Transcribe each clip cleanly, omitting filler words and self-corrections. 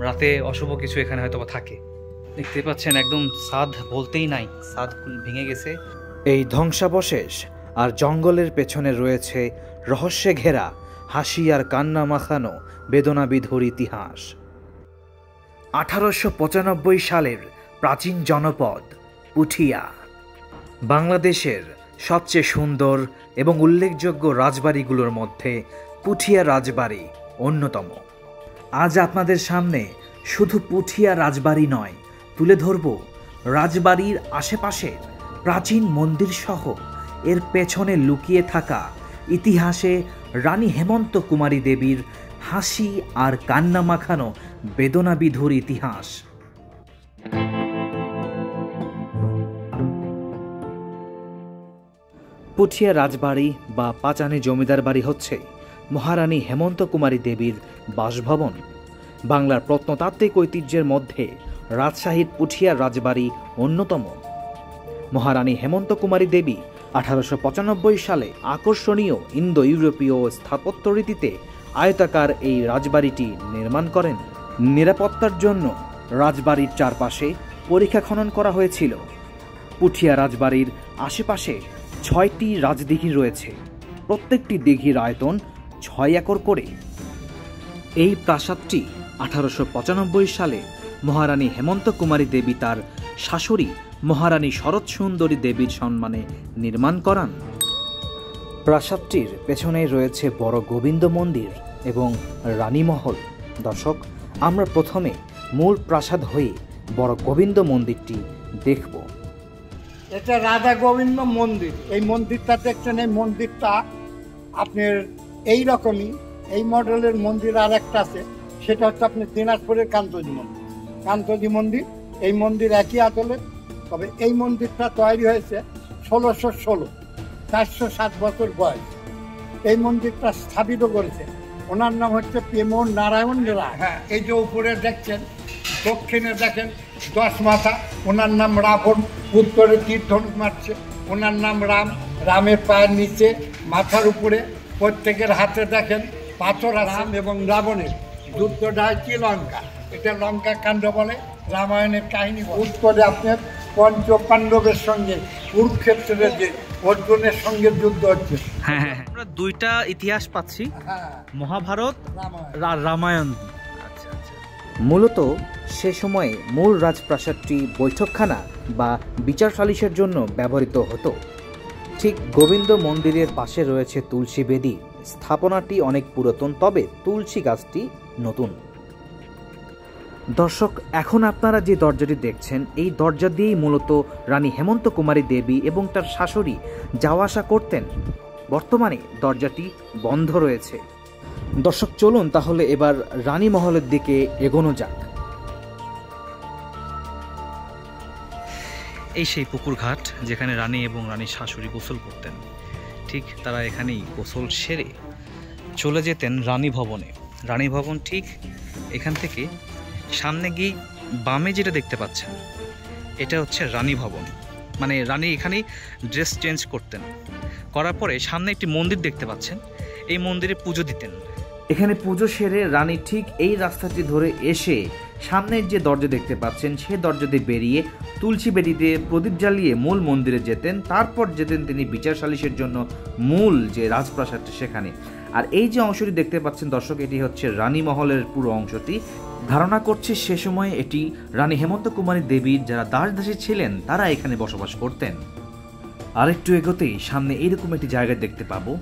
রাতে অশুভ কিছু এখানে হয়তো থাকে। দেখতে পাচ্ছেন একদম ছাদ বলতেই নাই, ছাদ ভেঙে গেছে। এই ধ্বংসাবশেষ আর জঙ্গলের পেছনে রয়েছে রহস্যে ঘেরা হাসি আর কান্না মাখানো বেদনাবিধুর ইতিহাস। 1895 সালের প্রাচীন জনপদ পুঠিয়া বাংলাদেশের সবচেয়ে সুন্দর এবং উল্লেখযোগ্য রাজবাড়িগুলোর মধ্যে পুঠিয়া রাজবাড়ি অন্যতম। আজ আপনাদের সামনে শুধু পুঠিয়া রাজবাড়ি নয়, তুলে ধরব রাজবাড়ির আশেপাশে প্রাচীন মন্দির সহ এর পেছনে লুকিয়ে থাকা ইতিহাসে রানী হেমন্ত কুমারী দেবীর হাসি আর কান্না মাখানো বেদনাবিধুর ইতিহাস। পুঠিয়া রাজবাড়ি বা পাচানি জমিদার বাড়ি হচ্ছে মহারানী হেমন্ত কুমারী দেবীর বাসভবন। বাংলার প্রত্নতাত্ত্বিক ঐতিহ্যের মধ্যে রাজশাহীর পুঠিয়া রাজবাড়ি অন্যতম। মহারানী হেমন্ত কুমারী দেবী 1895 সালে আকর্ষণীয় ইন্দো ইউরোপীয় স্থাপত্য রীতিতে আয়তাকার এই রাজবাড়িটি নির্মাণ করেন। নিরাপত্তার জন্য রাজবাড়ির চারপাশে পরিখা খনন করা হয়েছিল। পুঠিয়া রাজবাড়ির আশেপাশে 6টি রাজদিঘি রয়েছে, প্রত্যেকটি দিঘির আয়তন 6 একর করে। এই প্রাসাদটি 1895 সালে মহারানী হেমন্ত কুমারী দেবী তার শাশুড়ি মহারানী শরৎ সুন্দরী দেবীর সম্মানে নির্মাণ করান। প্রাসাদটির পেছনেই রয়েছে বড় গোবিন্দ মন্দির এবং রানীমহল। দর্শক, আমরা প্রথমে মূল প্রাসাদ হয়ে বড় গোবিন্দ মন্দিরটি দেখব। এটা রাধা গোবিন্দ মন্দির। এই মন্দিরটা দেখছেন, এই মন্দিরটা আপনার এই রকমই এই মডেলের মন্দির আর একটা আছে, সেটা হচ্ছে আপনার দিনাজপুরের কান্তজি মন্দির। কান্তজি মন্দির এই মন্দির একই আদলের, তবে এই মন্দিরটা তৈরি হয়েছে 1616, 407 বছর বয়স। এই মন্দিরটা স্থাপিত করেছে ওনার নাম হচ্ছে প্রেমর নারায়ণ রায়। হ্যাঁ, এই যে উপরে দেখছেন, দক্ষিণে দেখেন 10 মাথা, ওনার নাম রাবণ। উত্তরে তীর ধনুক মারছে, ওনার নাম রাম। রামের পায়ের নিচে মাথার উপরে প্রত্যেকের হাতে দেখেন পাথর। রাম এবং রাবণের যুদ্ধটা হচ্ছে লঙ্কা, এটা লঙ্কা কাণ্ড বলে, রামায়ণের কাহিনী। উত্তরে আপনার পঞ্চ পাণ্ডবের সঙ্গে কুরুক্ষেত্রের যে অর্জুনের সঙ্গে যুদ্ধ হচ্ছে। হ্যাঁ, আমরা দুইটা ইতিহাস পাচ্ছি, মহাভারত, রামায়ণ। আচ্ছা আচ্ছা। মূলত সে সময়ে মূল রাজপ্রাসাদটি বৈঠকখানা বা বিচার সালিশের জন্য ব্যবহৃত হতো। ঠিক গোবিন্দ মন্দিরের পাশে রয়েছে তুলসী বেদী। স্থাপনাটি অনেক পুরাতন, তবে তুলসী গাছটি নতুন। দর্শক, এখন আপনারা যে দরজাটি দেখছেন, এই দরজা দিয়েই মূলত রানী হেমন্ত কুমারী দেবী এবং তার শাশুড়ি যাওয়া আসা করতেন। বর্তমানে দরজাটি বন্ধ রয়েছে। দর্শক, চলুন তাহলে এবার রানী মহলের দিকে এগোনো যাক। এই সেই পুকুর ঘাট যেখানে রানী এবং রানীর শাশুড়ি গোসল করতেন। ঠিক তারা এখানেই গোসল সেরে চলে যেতেন রানী ভবনে। রানী ভবন ঠিক এখান থেকে সামনে গিয়ে বামে যেটা দেখতে পাচ্ছেন, এটা হচ্ছে রানী ভবন। মানে রানী এখানেই ড্রেস চেঞ্জ করতেন, করার পরে সামনে একটি মন্দির দেখতে পাচ্ছেন, এই মন্দিরে পুজো দিতেন। এখানে পুজো সেরে রানী ঠিক এই রাস্তাটি ধরে এসে সামনের যে দরজা দেখতে পাচ্ছেন, সে দরজা দিয়ে বেরিয়ে তুলসী বেদিতে প্রদীপ জ্বালিয়ে মূল মন্দিরে যেতেন। তারপর যেতেন তিনি বিচার সালিশের জন্য মূল যে রাজপ্রাসাদটি সেখানে। আর এই যে অংশটি দেখতে পাচ্ছেন দর্শক, এটি হচ্ছে রানী মহলের পুরো অংশটি। ধারণা করছি সে সময় এটি রানী হেমন্ত কুমারী দেবীর যারা দাস দাসী ছিলেন তারা এখানে বসবাস করতেন। আরেকটু এগোতেই সামনে এইরকম একটি জায়গা দেখতে পাবো।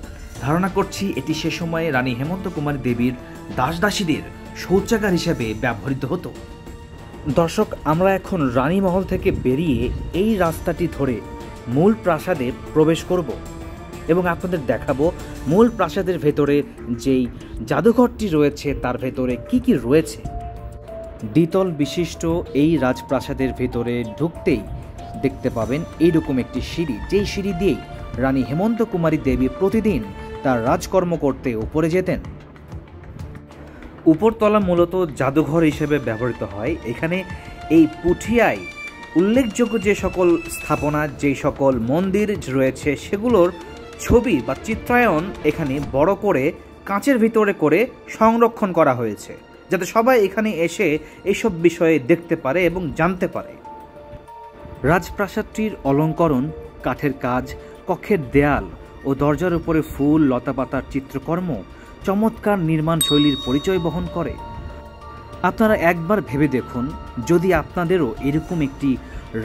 ধারণা করছি এটি সে সময়ে রানী হেমন্ত কুমারী দেবীর দাস দাসীদের শৌচাগার হিসেবে ব্যবহৃত হতো। দর্শক, আমরা এখন রানী মহল থেকে বেরিয়ে এই রাস্তাটি ধরে মূল প্রাসাদে প্রবেশ করব এবং আপনাদের দেখাবো মূল প্রাসাদের ভেতরে যেই জাদুঘরটি রয়েছে তার ভেতরে কি কি রয়েছে। দ্বিতল বিশিষ্ট এই রাজপ্রাসাদের ভেতরে ঢুকতেই দেখতে পাবেন এইরকম একটি সিঁড়ি, যেই সিঁড়ি দিয়েই রানী হেমন্ত কুমারী দেবী প্রতিদিন তার রাজকর্ম করতে উপরে যেতেন। উপরতলা মূলত জাদুঘর হিসেবে ব্যবহৃত হয়। এখানে এই পুঠিয়ায় উল্লেখযোগ্য যে সকল স্থাপনা, যে সকল মন্দির রয়েছে সেগুলোর ছবি বা চিত্রায়ন এখানে বড় করে কাঁচের ভিতরে করে সংরক্ষণ করা হয়েছে। যাতে সবাই এখানে এসে এইসব বিষয়ে দেখতে পারে এবং জানতে পারে। রাজপ্রাসাদটির অলঙ্করণ, কাঠের কাজ, কক্ষের দেয়াল ও দরজার উপরে ফুল লতাপাতার চিত্রকর্ম চমৎকার নির্মাণ শৈলীর পরিচয় বহন করে। আপনারা একবার ভেবে দেখুন, যদি আপনাদেরও এরকম একটি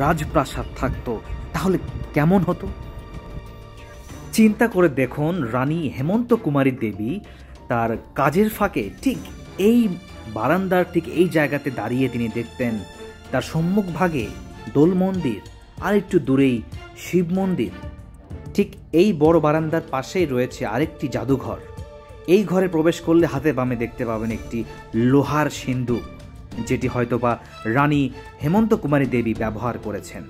রাজপ্রাসাদ থাকতো তাহলে কেমন হতো। চিন্তা করে দেখুন, রানী হেমন্ত কুমারী দেবী তার কাজের ফাঁকে ঠিক এই বারান্দার ঠিক এই জায়গাতে দাঁড়িয়ে তিনি দেখতেন তার সম্মুখভাগে দোল মন্দির, আর একটু দূরেই শিব মন্দির। ঠিক এই বড় বারান্দার পাশেই রয়েছে আরেকটি জাদুঘর। এই ঘরে প্রবেশ করলে হাতে বামে দেখতে পাবেন একটি লোহার সিন্দুক, যেটি হয়তোবা রানী হেমন্ত কুমারী দেবী ব্যবহার করেছেন।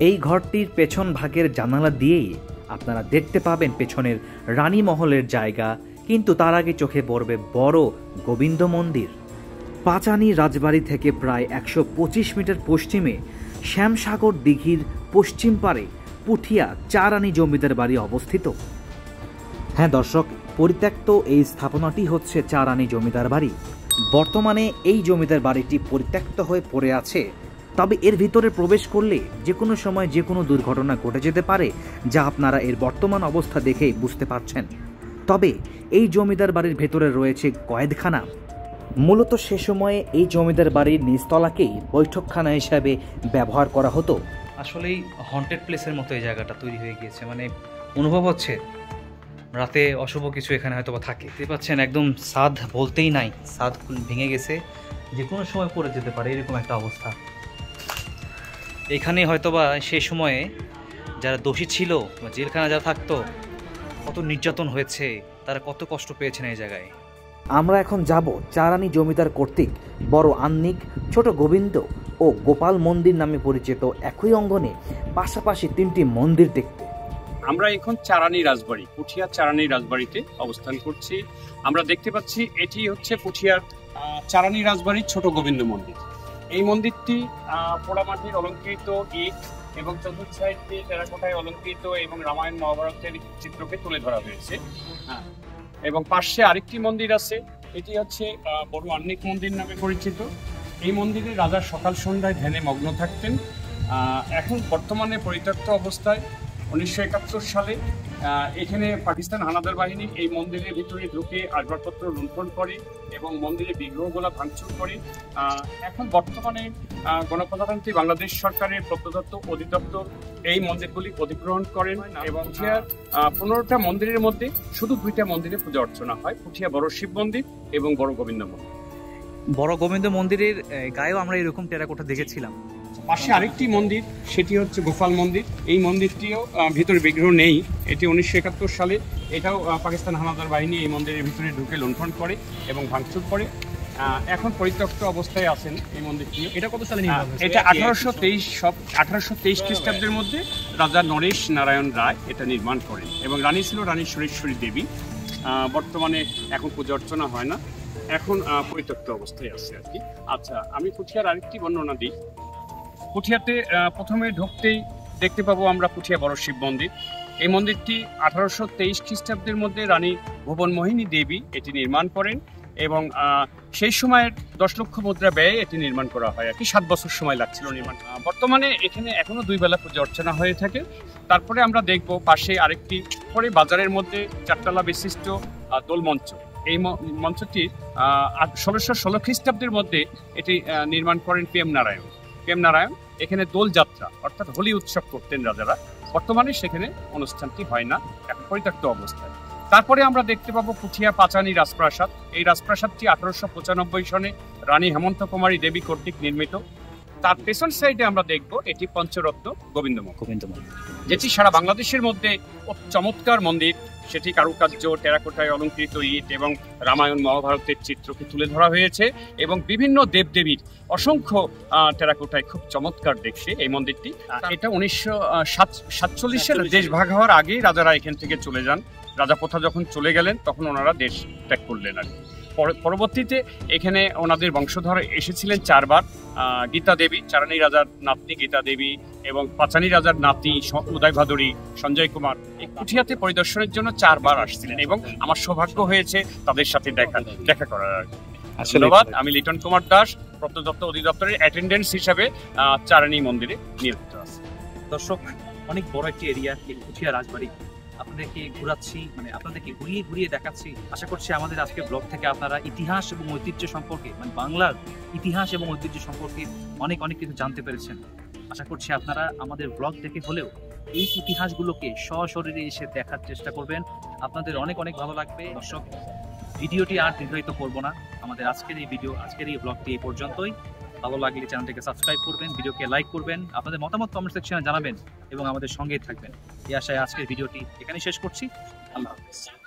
এই ঘরটির পেছন ভাগের জানালা দিয়েই আপনারা দেখতে পাবেন পেছনের রানী মহলের জায়গা, কিন্তু তার আগে চোখে পড়বে বড় গোবিন্দ মন্দির। পাঁচানী রাজবাড়ি থেকে প্রায় 125 মিটার পশ্চিমে শ্যামসাগর দিঘির পশ্চিম পারে পুঠিয়া চারানী জমিদার বাড়ি অবস্থিত। হ্যাঁ দর্শক, পরিত্যক্ত এই স্থাপনাটি হচ্ছে চারানী জমিদার বাড়ি। বর্তমানে এই জমিদার বাড়িটি পরিত্যক্ত হয়ে পড়ে আছে, তবে এর ভিতরে প্রবেশ করলে যে কোনো সময় যে কোনো দুর্ঘটনা ঘটে যেতে পারে, যা আপনারা এর বর্তমান অবস্থা দেখেই বুঝতে পারছেন। তবে এই জমিদার বাড়ির ভেতরে রয়েছে কয়েদখানা। মূলত সে সময়ে এই জমিদার বাড়ির নিচতলাকেই বৈঠকখানা হিসাবে ব্যবহার করা হতো। আসলেই হন্টেড প্লেসের মতো এই জায়গাটা তৈরি হয়ে গিয়েছে, মানে অনুভব হচ্ছে রাতে অশুভ কিছু এখানে হয়তো বা থাকে। দেখতে পাচ্ছেন একদম ছাদ বলতেই নাই, ছাদ ভেঙে গেছে, যে কোনো সময় পড়ে যেতে পারে এরকম একটা অবস্থা। এখানে হয়তোবা সেই সময়ে যারা দোষী ছিল বা জেলখানা যারা থাকতো, কত নির্যাতন হয়েছে, তারা কত কষ্ট পেয়েছেন এই জায়গায়। আমরা এখন যাব চারানী জমিদার কর্তৃক বড় আন্নিক, ছোট গোবিন্দ ও গোপাল মন্দির নামে পরিচিত একই অঙ্গনে পাশাপাশি 3টি মন্দির দেখতে। আমরা এখন চারানী রাজবাড়ি, পুঠিয়া চারানী রাজবাড়িতে অবস্থান করছি। আমরা দেখতে পাচ্ছি এটি হচ্ছে পুঠিয়ার চারানী রাজবাড়ির ছোট গোবিন্দ মন্দির। এই মন্দিরটি পোড়ামাটির অলঙ্কৃত ইট এবং চতুর্থ সাইডে টেরাকোটায় অলঙ্কৃত এবং রামায়ণ মহাভারতের চিত্রকে তুলে ধরা হয়েছে। এবং পাশে আরেকটি মন্দির আছে, এটি হচ্ছে বড় আন্নিক মন্দির নামে পরিচিত। এই মন্দিরে রাজা সকাল সন্ধ্যায় ধ্যানে মগ্ন থাকতেন। এখন বর্তমানে পরিত্যক্ত অবস্থায়। 1971 সালে এখানে পাকিস্তান হানাদার বাহিনী এই মন্দিরের ভিতরে ঢুকে আসবাবপত্র লুণ্ঠন করে এবং মন্দিরের বিগ্রহগুলা ভাঙচুর করে। এখন বর্তমানে গণপ্রজাতন্ত্রী বাংলাদেশ সরকারের প্রত্নতত্ত্ব অধিদপ্তর এই মন্দিরগুলি অধিগ্রহণ করেন এবং পুঠিয়ার 15টা মন্দিরের মধ্যে শুধু 2টা মন্দিরে পূজা অর্চনা হয়, পুঠিয়া বড় শিব মন্দির এবং বড় গোবিন্দ মন্দির। বড় গোবিন্দ মন্দিরের গায়েও আমরা এরকম টেরাকোটা দেখেছিলাম। পাশে আরেকটি মন্দির, সেটি হচ্ছে গোপাল মন্দির। এই মন্দিরটিও ভিতরে বিগ্রহ নেই। এটি 1971 সালে এটাও পাকিস্তান হানাদার বাহিনী এই মন্দিরের ভিতরে ঢুকে লুণ্ঠন করে এবং ভাঙচুর করে। এখন পরিত্যক্ত অবস্থায় আছেন এই মন্দিরটি। এটা কত সালে নির্মাণ হয়েছে? এটা 1823 খ্রিস্টাব্দের মধ্যে রাজা নরেশ নারায়ণ রায় এটা নির্মাণ করেন এবং রানী ছিল রানী সুরেশ্বরী দেবী। বর্তমানে এখন পূজা অর্চনা হয় না, এখন পরিত্যক্ত অবস্থায় আছে আর কি। আচ্ছা, আমি পুঠিয়ার আরেকটি বর্ণনা দিই। পুঠিয়াতে প্রথমে ঢুকতেই দেখতে পাবো আমরা পুঠিয়া বড় শিব মন্দির। এই মন্দিরটি 1823 খ্রিস্টাব্দের মধ্যে রানী ভুবনমোহিনী দেবী এটি নির্মাণ করেন এবং সেই সময়ের 10 লক্ষ মুদ্রা ব্যয়ে এটি নির্মাণ করা হয় আর কি। 7 বছর সময় লাগছিল নির্মাণ। বর্তমানে এখানে এখনো 2 বেলা পূজা অর্চনা হয়ে থাকে। তারপরে আমরা দেখব পাশে আরেকটি পরে বাজারের মধ্যে 4 তলা বিশিষ্ট দোল মঞ্চ। এই মঞ্চটি 1616 খ্রিস্টাব্দের মধ্যে এটি নির্মাণ করেন PM নারায়ণ। এখানে দোল যাত্রা অর্থাৎ হোলি উৎসব করতেন রাজারা। বর্তমানে সেখানে অনুষ্ঠানটি হয় না, এখন পরিত্যক্ত অবস্থায়। তারপরে আমরা দেখতে পাবো পুঠিয়া পাঁচানী রাজপ্রাসাদ। এই রাজপ্রাসাদটি 1895 সনে রানী হেমন্ত কুমারী দেবী কর্তৃক নির্মিত। তার পেছন সাইডে আমরা দেখব এটি পঞ্চরত্ন গোবিন্দ মন্দির, যেটি সারা বাংলাদেশের মধ্যে চমৎকার মন্দির। সেটি কারুকার্য, টেরাকোটায় অলঙ্কৃত ইট এবং রামায়ণ মহাভারতের চিত্রকে তুলে ধরা হয়েছে এবং বিভিন্ন দেবদেবীর অসংখ্য টেরাকোটায় খুব চমৎকার দেখছে এই মন্দিরটি। এটা 1947 দেশ ভাগ হওয়ার আগেই রাজারা এখান থেকে চলে যান। রাজাপ্রথা যখন চলে গেলেন তখন ওনারা দেশ ত্যাগ করলেন আর কি। পরবর্তীতে এখানে ওনাদের বংশধর এসেছিলেন 4 বার। গীতা দেবী, চারানী রাজার নাতনি গীতা দেবী এবং পাঁচানী রাজার নাতি উদয় ভাদুরী, সঞ্জয় কুমার এই পুঠিয়াতে পরিদর্শনের জন্য 4 বার আসছিলেন এবং আমার সৌভাগ্য হয়েছে তাদের সাথে দেখা করার। আসলে ধন্যবাদ। আমি লিটন কুমার দাস, প্রত্নতত্ত্ব অধিদপ্তরের অ্যাটেন্ডেন্স হিসাবে চারানি মন্দিরে নিয়োজিত আছি। দর্শক, অনেক বড় একটি এরিয়া এই পুঠিয়া রাজবাড়ি আপনাদেরকে ঘোরাচ্ছি, মানে আপনাদেরকে ঘুরিয়ে ঘুরিয়ে দেখাচ্ছি। আশা করছি আমাদের আজকের ব্লগ থেকে আপনারা ইতিহাস এবং ঐতিহ্য সম্পর্কে, মানে বাংলার ইতিহাস এবং ঐতিহ্য সম্পর্কে অনেক অনেক কিছু জানতে পেরেছেন। আশা করছি আপনারা আমাদের ব্লগ দেখে হলেও এই ইতিহাসগুলোকে সশরীরে এসে দেখার চেষ্টা করবেন, আপনাদের অনেক অনেক ভালো লাগবে। দর্শক, ভিডিওটি আর দীর্ঘায়িত করব না, আমাদের আজকের এই ভিডিও, আজকের এই ব্লগটি এই পর্যন্তই। ভালো লাগলে চ্যানেলটিকে সাবস্ক্রাইব করবেন, ভিডিওকে লাইক করবেন, আপনাদের মতামত কমেন্ট সেকশনে জানাবেন এবং আমাদের সঙ্গেই থাকবেন। এই আশায় আজকের ভিডিওটি এখানেই শেষ করছি। আল্লাহ হাফেজ।